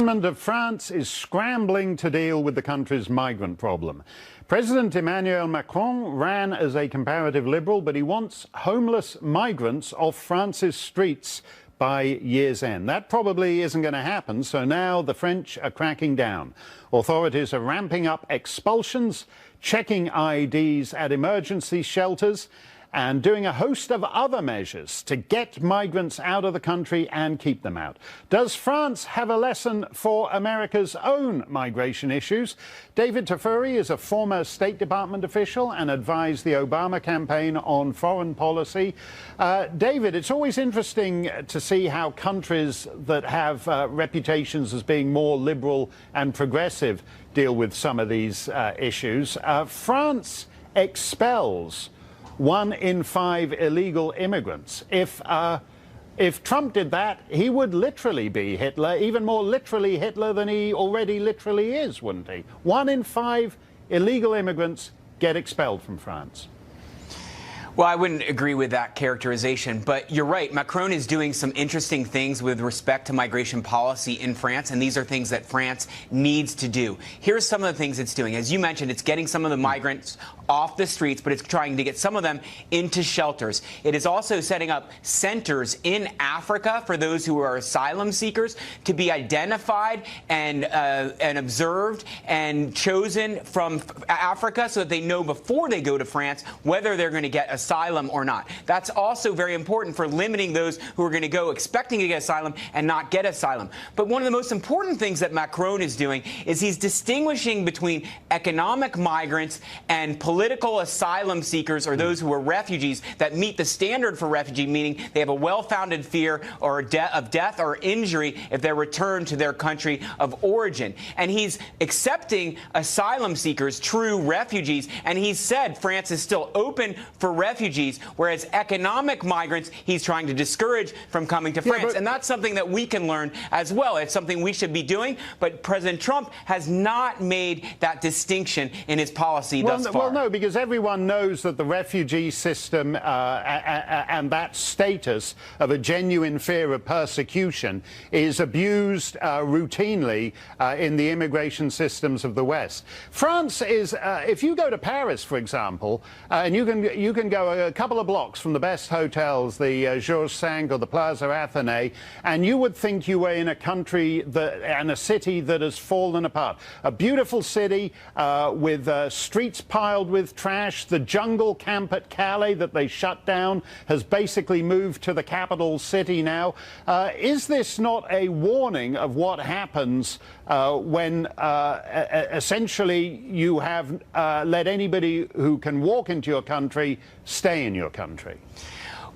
The government of France is scrambling to deal with the country's migrant problem. President Emmanuel Macron ran as a comparative liberal, but he wants homeless migrants off France's streets by year's end. That probably isn't going to happen, so now the French are cracking down. Authorities are ramping up expulsions, checking IDs at emergency shelters, and doing a host of other measures to get migrants out of the country and keep them out. Does France have a lesson for America's own migration issues? David Tafuri is a former State Department official and advised the Obama campaign on foreign policy. David, it's always interesting to see how countries that have reputations as being more liberal and progressive deal with some of these issues. France expels 1 in 5 illegal immigrants. If Trump did that, he would literally be Hitler, even more literally Hitler than he already literally is, wouldn't he? 1 in 5 illegal immigrants get expelled from France. Well, I wouldn't agree with that characterization, but you're right. Macron is doing some interesting things with respect to migration policy in France, and these are things that France needs to do. Here's some of the things it's doing. As you mentioned, it's getting some of the migrants off the streets, but it's trying to get some of them into shelters. It is also setting up centers in Africa for those who are asylum seekers to be identified and observed and chosen from Africa so that they know before they go to France whether they're going to get asylum or not. That's also very important for limiting those who are going to go expecting to get asylum and not get asylum. But one of the most important things that Macron is doing is he's distinguishing between economic migrants and political asylum seekers, or those who are refugees that meet the standard for refugee, meaning they have a well-founded fear or of death or injury if they're returned to their country of origin. And he's accepting asylum seekers, true refugees, and he said France is still open for refugees, whereas economic migrants he's trying to discourage from coming to France. And that's something that we can learn as well. It's something we should be doing, but President Trump has not made that distinction in his policy thus far. Well, no, because everyone knows that the refugee system and that status of a genuine fear of persecution is abused routinely in the immigration systems of the West. France is, if you go to Paris, for example, and you can go a couple of blocks from the best hotels, the Georges V or the Plaza Athénée, and you would think you were in a country and a city that has fallen apart. A beautiful city with streets piled with trash. The jungle camp at Calais that they shut down has basically moved to the capital city now. Is this not a warning of what happens when essentially you have let anybody who can walk into your country stay in your country?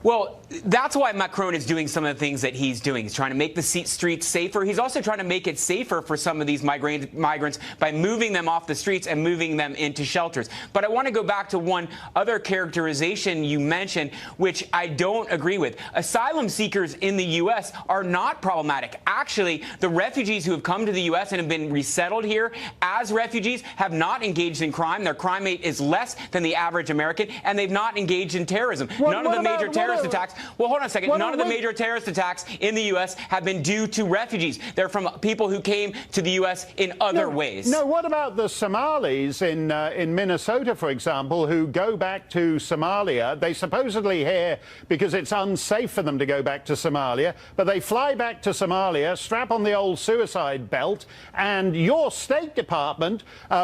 Well, that's why Macron is doing some of the things that he's doing. He's trying to make the streets safer. He's also trying to make it safer for some of these migrants by moving them off the streets and moving them into shelters. But I want to go back to one other characterization you mentioned, which I don't agree with. Asylum seekers in the U.S. are not problematic. Actually, the refugees who have come to the U.S. and have been resettled here as refugees have not engaged in crime. Their crime rate is less than the average American, and they've not engaged in terrorism. None of the major terrorist attacks. Well, hold on a second. None of the major terrorist attacks in the U.S. have been due to refugees. They're from people who came to the U.S. in other ways. No, what about the Somalis in Minnesota, for example, who go back to Somalia? They supposedly here because it's unsafe for them to go back to Somalia, but they fly back to Somalia, strap on the old suicide belt, and your State Department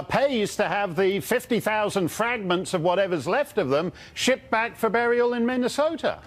pays to have the 50,000 fragments of whatever's left of them shipped back for burial in Minnesota.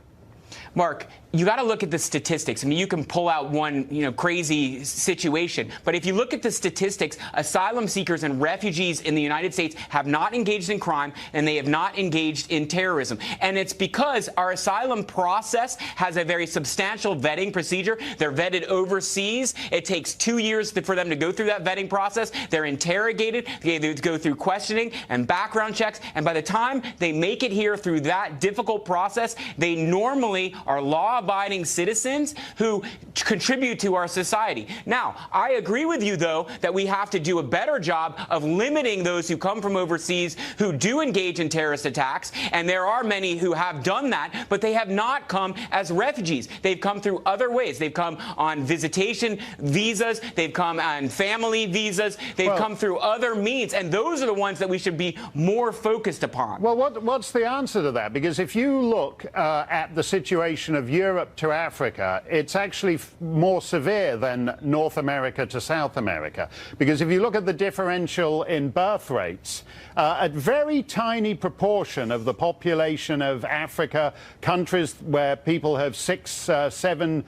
Mark, you got to look at the statistics. I mean, you can pull out one, crazy situation, but if you look at the statistics, asylum seekers and refugees in the United States have not engaged in crime and they have not engaged in terrorism. And it's because our asylum process has a very substantial vetting procedure. They're vetted overseas. It takes 2 years for them to go through that vetting process. They're interrogated. They go through questioning and background checks. And by the time they make it here through that difficult process, they normally are law law-abiding citizens who contribute to our society. Now, I agree with you, though, that we have to do a better job of limiting those who come from overseas who do engage in terrorist attacks, and there are many who have done that, but they have not come as refugees. They've come through other ways. They've come on visitation visas. They've come on family visas. They've come through other means, and those are the ones that we should be more focused upon. Well, what's the answer to that? Because if you look at the situation of Europe to Africa, it's actually more severe than North America to South America. Because if you look at the differential in birth rates, a very tiny proportion of the population of Africa, countries where people have 6, 7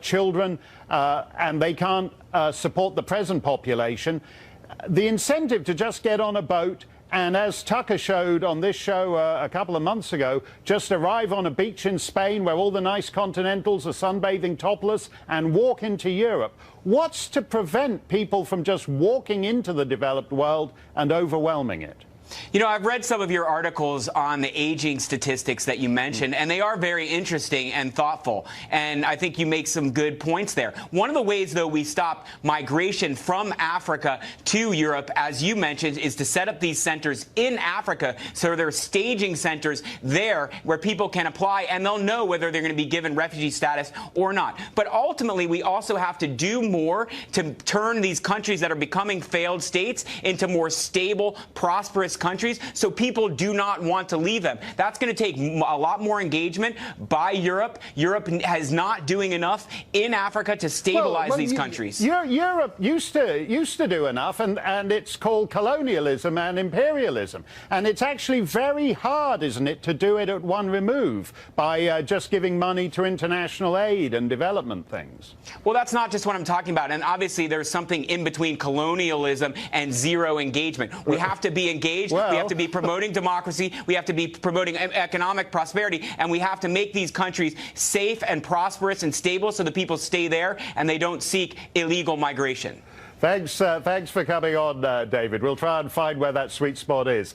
children, and they can't support the present population, the incentive to just get on a boat and, as Tucker showed on this show a couple of months ago, just arrive on a beach in Spain where all the nice continentals are sunbathing topless and walk into Europe. What's to prevent people from just walking into the developed world and overwhelming it? You know, I've read some of your articles on the aging statistics that you mentioned, and they are very interesting and thoughtful. And I think you make some good points there. One of the ways, though, we stop migration from Africa to Europe, as you mentioned, is to set up these centers in Africa. So there are staging centers there where people can apply, and they'll know whether they're going to be given refugee status or not. But ultimately, we also have to do more to turn these countries that are becoming failed states into more stable, prosperous countries, so people do not want to leave them. That's going to take a lot more engagement by Europe. Europe is not doing enough in Africa to stabilize these countries. Europe used to do enough, and it's called colonialism and imperialism. And it's actually very hard, isn't it, to do it at one remove by just giving money to international aid and development things. Well, that's not just what I'm talking about. And obviously, there's something in between colonialism and zero engagement. We have to be engaged. We have to be promoting democracy. We have to be promoting economic prosperity. And we have to make these countries safe and prosperous and stable so the people stay there and they don't seek illegal migration. Thanks for coming on, David. We'll try and find where that sweet spot is.